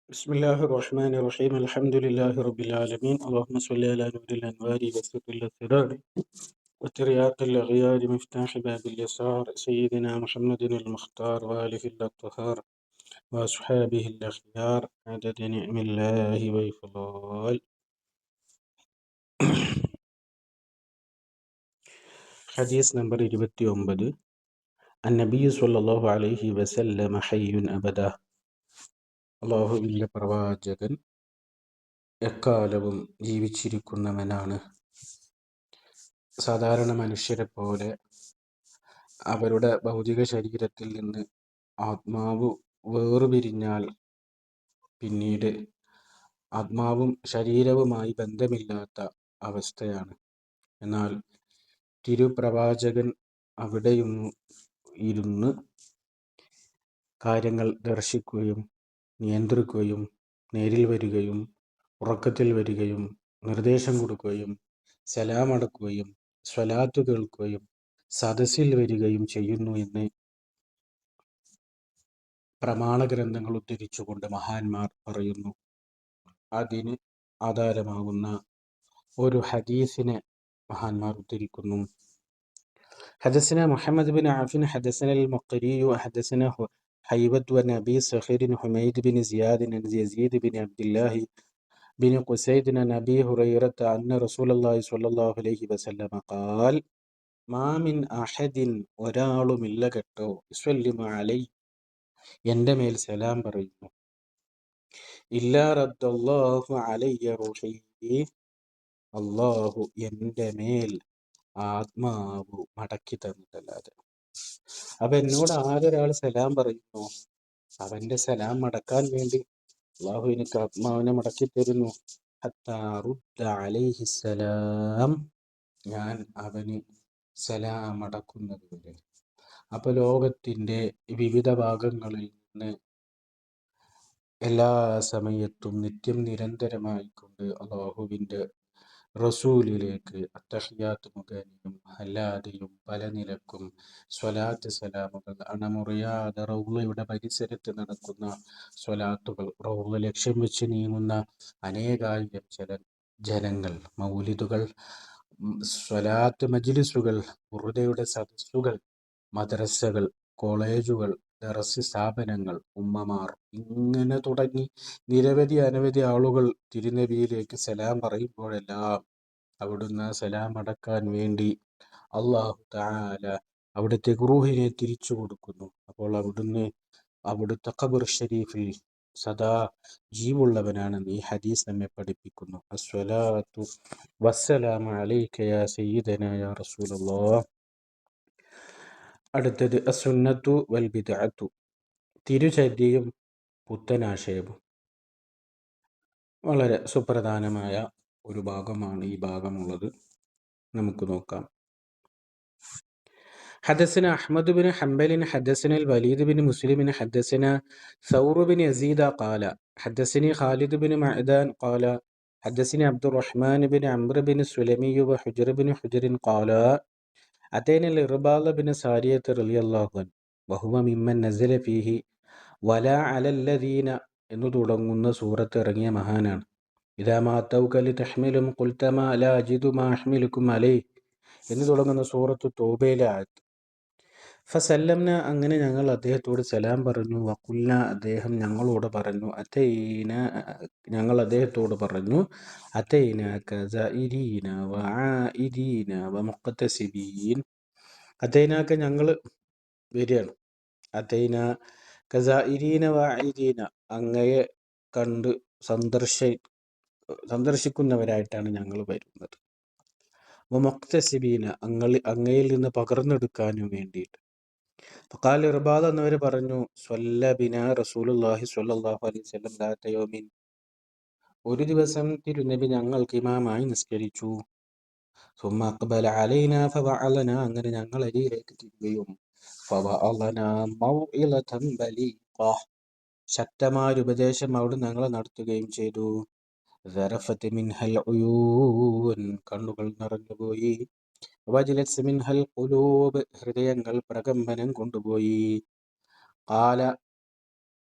بسم الله الرحمن الرحيم الحمد لله رب العالمين اللهم صل على نور الأنوار وسط الأسرار وترياق الأغيار مفتاح باب اليسار سيدنا محمد المختار وآله الأطهار وأصحابه الأخيار عدد نعم الله وإفضال. حديث نمبر 29. النبي صلى الله عليه وسلم حي أبدا. അള്ളാഹുവിൻ്റെ പ്രവാചകൻ എക്കാലവും ജീവിച്ചിരിക്കുന്നവനാണ്. സാധാരണ മനുഷ്യരെ പോലെ അവരുടെ ഭൗതിക ശരീരത്തിൽ നിന്ന് ആത്മാവ് വേർപിരിഞ്ഞാൽ പിന്നീട് ആത്മാവും ശരീരവുമായി ബന്ധമില്ലാത്ത അവസ്ഥയാണ്. എന്നാൽ തിരുപ്രവാചകൻ അവിടെയും ഇരുന്ന് കാര്യങ്ങൾ ദർശിക്കുകയും നിയന്ത്രിക്കുകയും നേരിൽ വരികയും ഉറക്കത്തിൽ വരികയും നിർദ്ദേശം കൊടുക്കുകയും സലാം അടക്കുകയും സ്വലാത്ത് കേൾക്കുകയും സദസ്സിൽ വരികയും ചെയ്യുന്നു എന്ന് പ്രമാണഗ്രന്ഥങ്ങൾ ഉദ്ധരിച്ചുകൊണ്ട് മഹാന്മാർ പറയുന്നു. അതിന് ആധാരമാകുന്ന ഒരു ഹദീസിനെ മഹാന്മാർ ഉദ്ധരിക്കുന്നു. حدثنا محمد بن عافٍ حدثنا المقري حدثنا حيبة بن أبي صخير حميد بن زياد عن يزيد بن عبد الله بن قسيد عن أبي هريرة أن رسول الله صلى الله عليه وسلم قال ما من أحد ഒരാളുമില്ല കേട്ടോ يسلم علي എൻ്റെ മേൽ സലാം പറയുന്നു ഇല്ലാ റദ്ദല്ലാഹു അലയ്യ റൂഹി അല്ലാഹു എൻ്റെ മേൽ ആത്മാവ് മടക്കി തന്നിട്ടല്ലാതെ. അപ്പൊ എന്നോട് ആരൊരാൾ സലാം പറയുന്നു അവന്റെ സലാം മടക്കാൻ വേണ്ടി അള്ളാഹു എനിക്ക് ആത്മാവിനെ മടക്കി തരുന്നു. ഹത്താ റുദ്ദ അലൈഹിസ്സലാം, ഞാൻ അവന് സലാം അടക്കുന്നത് വരെ. അപ്പൊ ലോകത്തിന്റെ വിവിധ ഭാഗങ്ങളിൽ നിന്ന് എല്ലാ സമയത്തും നിത്യം നിരന്തരമായിക്കൊണ്ട് അള്ളാഹുവിന്റെ റസൂലിലേക്ക് അത്തഹിയാത്ത് മുഖേനയും അല്ലാതെയും പല നിലക്കും സ്വലാത്ത് സലാമുകൾ അണമുറിയാതെ റൗളയുടെ പരിസരത്ത് നടക്കുന്ന സ്വലാത്തുകൾ, റൗള ലക്ഷ്യം വെച്ച് നീങ്ങുന്ന അനേകായിരം ജനങ്ങൾ, മൗലിദുകൾ, സ്വലാത്ത് മജ്ലിസുകൾ, ബുർദയുടെ സദസ്സുകൾ, മദ്രസകൾ, കോളേജുകൾ, ദർസ് സ്ഥാപനങ്ങൾ, ഉമ്മമാർ, ഇങ്ങനെ തുടങ്ങി നിരവധി അനവധി ആളുകൾ തിരുനബിയിലേക്ക് സലാം പറയുമ്പോഴെല്ലാം അവിടുന്ന് സലാം അടക്കാൻ വേണ്ടി അല്ലാഹു തആല അവിടുത്തെ റൂഹിനെ തിരിച്ചു കൊടുക്കുന്നു. അപ്പോൾ അവിടുത്തെ ഖബർ ഷരീഫിൽ സദാ ജീവുള്ളവനാണെന്ന് ഈ ഹദീസ് നമ്മെ പഠിപ്പിക്കുന്നു. അസ്സലാത്തു വസ്സലാമു അലൈക യാ സയ്യിദനാ യാ റസൂലല്ലാഹ്. അടുത്തത് അസുന്നത്തു വൽ ബിദ്അത്തു, തിരുചര്യയും പുത്തനാശയവും. വളരെ സുപ്രധാനമായ ഒരു ഭാഗമാണ് ഈ ഭാഗമുള്ളത്. നമുക്ക് നോക്കാം. حدثنا أحمد بن حنبل حدثنا الوليد بن مسلم حدثنا ثور بن يزيد قال حدثني خالد بن معدان قال حدثني عبد الرحمن بن عمرو بن السلمي وحجر بن حجر قال أتينا الإرباض بن سارية رضي الله عنه وهو ممن نزل فيه ولا على الذين എന്ന് തുടങ്ങുന്ന സൂറത്ത് ഇറങ്ങിയ മഹാനാണ്. ഇദാ മാ തൗക ലിതഹ്മിലും ഖുൽത മാ ലാ അജിദു മാ അഹ്മിലുക്കും അലൈഹി എന്ന് തുടങ്ങുന്ന സൂറത്ത് തൗബയിലെ ആയത്ത്. ഫസല്ലംന, അങ്ങനെ ഞങ്ങൾ അദ്ദേഹത്തോട് സലാം പറഞ്ഞു. വഖുൽന, അദ്ദേഹം ഞങ്ങളോട് പറഞ്ഞു. ഞങ്ങൾ അദ്ദേഹത്തോട് പറഞ്ഞു അതൈനാക സഇരീന വആഇദീന വമുഖ്തസിബീൻ. അതൈനാക, ഞങ്ങൾ വരികയാണ്. അതൈന കസാഇരീന വആഇദീന, അങ്ങയെ കണ്ട് സന്ദർശിക്കുന്നവരായിട്ടാണ് ഞങ്ങൾ വരുന്നത്. വമുഖ്തസിബീന, അങ്ങയിൽ നിന്ന് പകർന്നെടുക്കാനും വേണ്ടിയിട്ട്. ഫഖാല ഇർബാദ് എന്നവർ പറഞ്ഞു സ്വല്ല ബിനാ റസൂലുള്ളാഹി സ്വല്ലല്ലാഹു അലൈഹി വസല്ലം ദാത യൗമിൻ, ഒരു ദിവസം തിരുനബി ഞങ്ങൾക്ക് ഇമാമായി നിസ്കരിച്ചു. സുമ്മ അഖ്ബല അലൈനാ ഫവഅലനാ, അങ്ങനെ ഞങ്ങളരികിലേക്ക് തിരിയുകയും ഫവഅലനാ മൗഇളതൻ ബലീഗ, ശക്തമായ ഉപദേശം അവിടെ ഞങ്ങളെ നടത്തുകയും ചെയ്തു. സറഫത് മിൻഹൽ ഉയൂൻ, കണ്ണുകൾ നിറഞ്ഞുപോയി. വജലത് മിൻഹൽ ഖുലൂബ്, ഹൃദയങ്ങൾ പ്രകമ്പനം കൊണ്ടുപോയി. ഖാല,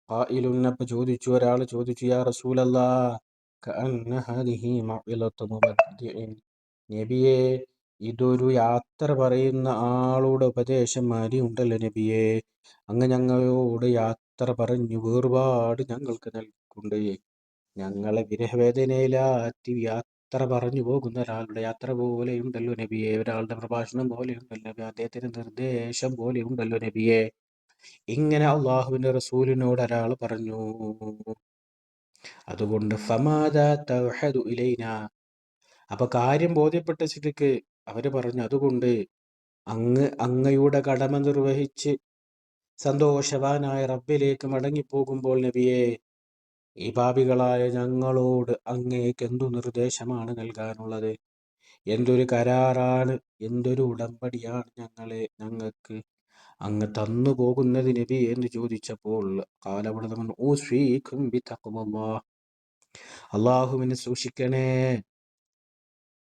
ഖായിലുൻ, അപ്പൊ ചോദിച്ചു, ഒരാൾ ചോദിച്ചു, യാ റസൂലല്ലാ കഅന്ന ഹാദിഹി മഅ്ഇളത്തു മുബദ്ദിഇൻ. നബിയെ, ഇതൊരു യാത്ര പറയുന്ന ആളുടെ ഉപദേശം മാതിരി ഉണ്ടല്ലോ നബിയെ. അങ്ങ് ഞങ്ങളോട് യാത്ര പറഞ്ഞു വേർപാട് ഞങ്ങൾക്ക് നൽകിക്കൊണ്ട് ഞങ്ങളെ വിരഹവേദനയിലാറ്റി യാത്ര പറഞ്ഞു പോകുന്ന ഒരാളുടെ യാത്ര പോലെയുണ്ടല്ലോ നബിയെ, ഒരാളുടെ പ്രഭാഷണം പോലെയുണ്ടല്ലോ നബി, അദ്ദേഹത്തിന്റെ നിർദ്ദേശം പോലെയുണ്ടല്ലോ നബിയെ. ഇങ്ങനെ അള്ളാഹുവിന്റെ റസൂലിനോട് ഒരാൾ പറഞ്ഞു. അതുകൊണ്ട് ഫമാദാ തൗഹദു ഇലൈന, അപ്പൊ കാര്യം ബോധ്യപ്പെട്ട സ്ഥിതിക്ക് അവര് പറഞ്ഞു, അതുകൊണ്ട് അങ്ങയുടെ കടമ നിർവഹിച്ച് സന്തോഷവാനായ റബ്ബിലേക്ക് മടങ്ങിപ്പോകുമ്പോൾ നബിയെ, ഈ പാപികളായ ഞങ്ങളോട് അങ്ങേക്ക് എന്തു നിർദ്ദേശമാണ് നൽകാനുള്ളത്? എന്തൊരു കരാറാണ്, എന്തൊരു ഉടമ്പടിയാണ് ഞങ്ങൾക്ക് അങ്ങ് തന്നു പോകുന്നത് നബി എന്ന് ചോദിച്ചപ്പോൾ അള്ളാഹുവിനെ സൂക്ഷിക്കണേ,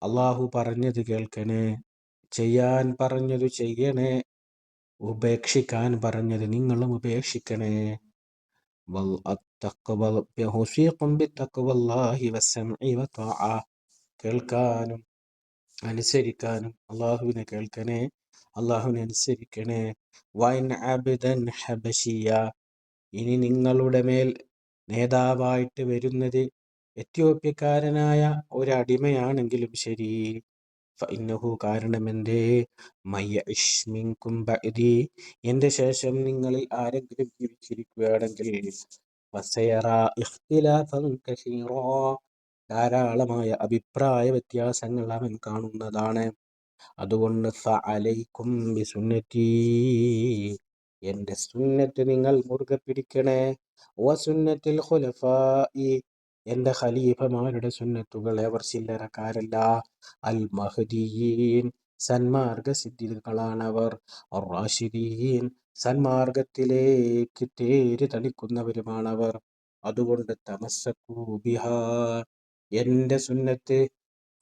അള്ളാഹു പറഞ്ഞത് കേൾക്കണേ, ചെയ്യാൻ പറഞ്ഞത് ചെയ്യണേ, ഉപേക്ഷിക്കാൻ പറഞ്ഞത് നിങ്ങളും ഉപേക്ഷിക്കണേ. കേൾക്കാനും അനുസരിക്കാനും അള്ളാഹുവിനെ കേൾക്കണേ, അള്ളാഹുവിനെ അനുസരിക്കണേ. വൈൻ അബ്ദൻ ഹബശിയ, ഇനി നിങ്ങളുടെ മേൽ നേതാവായിട്ട് വരുന്നത് എത്യോപ്യക്കാരനായ ഒരടിമയാണെങ്കിലും ശരി, ഫഇന്നഹു, കാരണമെന്തേ, മയ്യഇശ് മിൻകും ബഅദി, എന്റെ ശേഷം നിങ്ങളിൽ ആരെങ്കിലും ജീവിച്ചിരിക്കുകയാണെങ്കിൽ ഫസയറ ഇഖ്തിലാഫൻ കസീറാ, ധാരാളമായ അഭിപ്രായ വ്യത്യാസങ്ങൾ അവൻ കാണുന്നതാണ്. അതുകൊണ്ട് ഫഅലൈക്കും ബിസുന്നതി, എന്റെ സുന്നത്ത് നിങ്ങൾ മുറുകെ പിടിക്കണേ. വസുന്നത്തിൽ ഖുലഫാഇ, എന്റെ ഖലീഫമാരുടെ സുന്നത്തുകൾ, അവർ ചില്ലറക്കാരല്ല, അൽ മഹ്ദിയീൻ, സന്മാർഗ സിദ്ധികളാണവർ, അർ റാഷിദീൻ, സന്മാർഗത്തിലേക്ക് തേര് തളിക്കുന്നവരുമാണവർ. അതുകൊണ്ട് തമസ്സകൂ ബിഹാ, എന്റെ സുന്നത്ത്,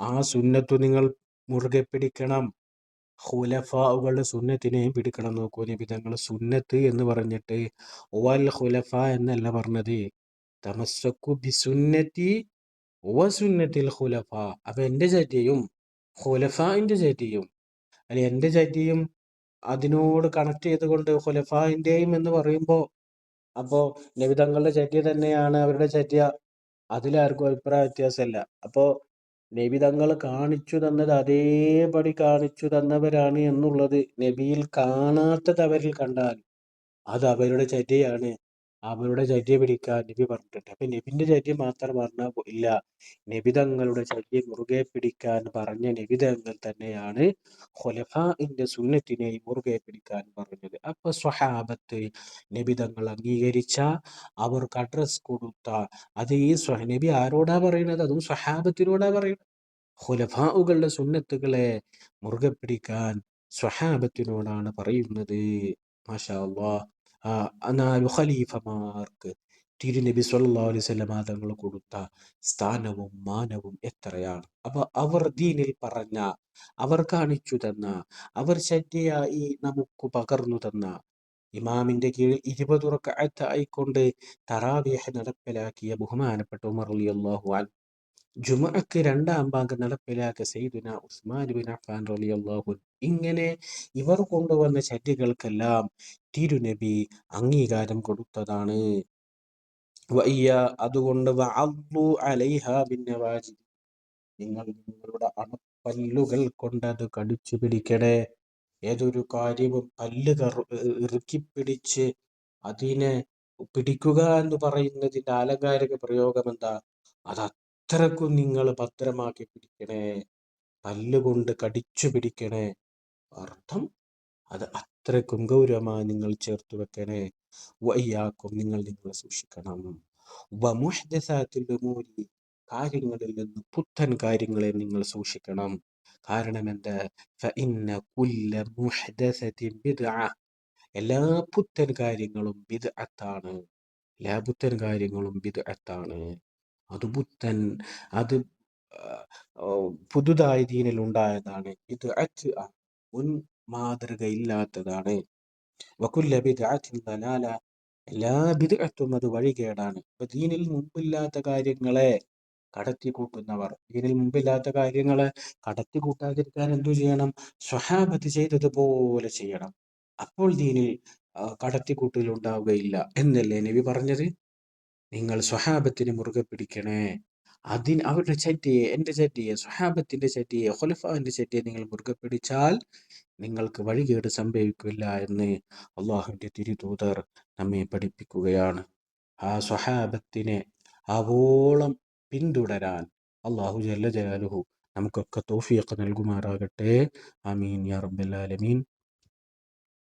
ആ സുന്നത്തു നിങ്ങൾ മുറുകെ പിടിക്കണം. ഖുലഫാകളുടെ സുന്നത്തിനെയും പിടിക്കണം. നോക്കൂ, നബി തങ്ങൾ സുന്നത്ത് എന്ന് പറഞ്ഞിട്ട് വൽ ഖുലഫ എന്നല്ല പറഞ്ഞത്, തമസ്സകു ബിസുന്നതി വസുന്നത്തിൽ ഖുലഫ. അപ്പൊ എന്റെ ചര്യയും ഖുലഫാന്റെ ചര്യയും, അല്ലെ എന്റെ ചര്യയും അതിനോട് കണക്ട് ചെയ്തുകൊണ്ട് ഖുലഫാന്റെയും എന്ന് പറയുമ്പോ, അപ്പോ നബി തങ്ങളുടെ ചര്യ തന്നെയാണ് അവരുടെ ചര്യ, അതിലാർക്കും അഭിപ്രായ വ്യത്യാസമല്ല. അപ്പോ നബി തങ്ങൾ കാണിച്ചു തന്നത് അതേപടി കാണിച്ചു തന്നവരാണ് എന്നുള്ളത്, നബിയിൽ കാണാത്തത് അവരിൽ കണ്ടാൽ അത് അവരുടെ ചര്യയാണ്, അവരുടെ ചര്യ പിടിക്കാൻ നബി പറഞ്ഞിട്ടുണ്ട്. അപ്പൊ നബിന്റെ ചര്യ മാത്രം പറഞ്ഞാൽ ഇല്ല, നബി തങ്ങളുടെ ചര്യ മുറുകെ പിടിക്കാൻ പറഞ്ഞ നബി തങ്ങൾ തന്നെയാണ് ഖുലഫാഇന്റെ സുന്നത്തിനെ മുറുകെ പിടിക്കാൻ പറഞ്ഞത്. അപ്പൊ സ്വഹാബത്ത് നബി തങ്ങൾ അംഗീകരിച്ച, അവർക്ക് അഡ്രസ് കൊടുത്ത, അത് ഈ നബി ആരോടാ പറയുന്നത്? അതും സ്വഹാബത്തിനോടാ പറയുന്നത്. ഖുലഫാഉകളുടെ സുന്നത്തുകളെ മുറുകെ പിടിക്കാൻ സ്വഹാബത്തിനോടാണ് പറയുന്നത്. മാഷാ അല്ലാഹ്. നാലു ഖലീഫമാർക്ക് തിരുനബി സല്ലല്ലാഹു അലൈഹി വസല്ലം തങ്ങൾ കൊടുത്ത സ്ഥാനവും മാനവും എത്രയാണ്. അപ്പൊ അവർ ദീനിൽ പറഞ്ഞ, അവർ കാണിച്ചു തന്ന, അവർ ശരിയായി നമുക്ക് പകർന്നു തന്ന, ഇമാമിന്റെ കീഴിൽ 20 റക്അത്ത് ആയിക്കൊണ്ട് തറാവീഹ് നടപ്പിലാക്കിയ ബഹുമാനപ്പെട്ട ഉമർ റളിയല്ലാഹു അൻഹു, ജുമുഅക്ക് 2-ാം ബാങ്ക് നടപ്പിലാക്കിയ സയ്യിദുനാ ഉസ്മാൻ ബിൻ അഫ്ഫാൻ റളിയല്ലാഹു അൻഹു, ഇങ്ങനെ ഇവർ കൊണ്ടുവന്ന ചര്യകൾക്കെല്ലാം തിരുനബി അംഗീകാരം കൊടുത്തതാണ്. അതുകൊണ്ട് വഅദ്ദു അലൈഹാ ബിന്നവാജിദ്, നിങ്ങൾ നിങ്ങളുടെ അണപ്പല്ലുകൾ കൊണ്ടത് കടിച്ചു പിടിക്കണേ. ഏതൊരു കാര്യവും പല്ല് ഇറുക്കി പിടിച്ച് അതിനെ പിടിക്കുക എന്ന് പറയുന്നതിന്റെ ആലങ്കാരിക പ്രയോഗം എന്താ? അത് അത്രക്കും നിങ്ങൾ ഭദ്രമാക്കി പിടിക്കണേ, പല്ലുകൊണ്ട് കടിച്ചു പിടിക്കണേ, അർത്ഥം അത് അത്രക്കും ഗൗരവമായി നിങ്ങൾ ചേർത്ത് വെക്കണേ. വയ്യാക്കും, നിങ്ങൾ നിങ്ങളെ സൂക്ഷിക്കണം. വമുഹ്ദസാത്തിൽ ഉമൂരി, കാര്യങ്ങളിൽ നിന്ന് പുത്തൻ കാര്യങ്ങളെ നിങ്ങൾ സൂക്ഷിക്കണം. കാരണം എന്താ? ഫഇന്ന കുല്ല മുഹ്ദസത്തിൻ ബിദ്അ, എല്ലാ പുത്തൻ കാര്യങ്ങളും ബിദ്അത്താണ്, എല്ലാ പുത്തൻ കാര്യങ്ങളും ബിദ്അത്താണ്. അത് പുത്തൻ, അത് പുതുതായി ദീനിൽ ഉണ്ടായതാണ്, ബിദ്അത്ത് ആണ്, മുൻ മാതൃക ഇല്ലാത്തതാണ്. വകുല്ല ബിദ്അത്തിൻ ദലാല, എല്ലാ ബിദ്അത്തും അത് വഴികേടാണ്. അപ്പൊ ദീനിൽ മുമ്പില്ലാത്ത കാര്യങ്ങളെ കടത്തിക്കൂട്ടുന്നവർ, ദീനിൽ മുമ്പില്ലാത്ത കാര്യങ്ങളെ കടത്തിക്കൂട്ടാതിരിക്കാൻ എന്തു ചെയ്യണം? സ്വഹാബത്ത് ചെയ്തതുപോലെ ചെയ്യണം. അപ്പോൾ ദീനിൽ കടത്തിക്കൂട്ടൽ ഉണ്ടാവുകയില്ല എന്നല്ലേ നബി പറഞ്ഞത്? നിങ്ങൾ സ്വഹാബത്തിനെ മുറുകെ പിടിക്കണേ. അവരുടെ ചര്യയെ, എൻ്റെ ചര്യയെ, സ്വഹാബത്തിന്റെ ചര്യയെ, ഖുലഫാന്റെ ചര്യയെ നിങ്ങൾ മുറുകെ പിടിച്ചാൽ നിങ്ങൾക്ക് വഴികേട് സംഭവിക്കില്ല എന്ന് അള്ളാഹുവിന്റെ തിരുദൂതർ നമ്മെ പഠിപ്പിക്കുകയാണ്. ആ സ്വഹാബത്തിനെ ആവോളം പിന്തുടരാൻ അള്ളാഹു ജല്ല ജലാലുഹു നമുക്കൊക്കെ തൗഫീഖ് നൽകുമാറാകട്ടെ. ആമീൻ യാ റബ്ബൽ ആലമീൻ.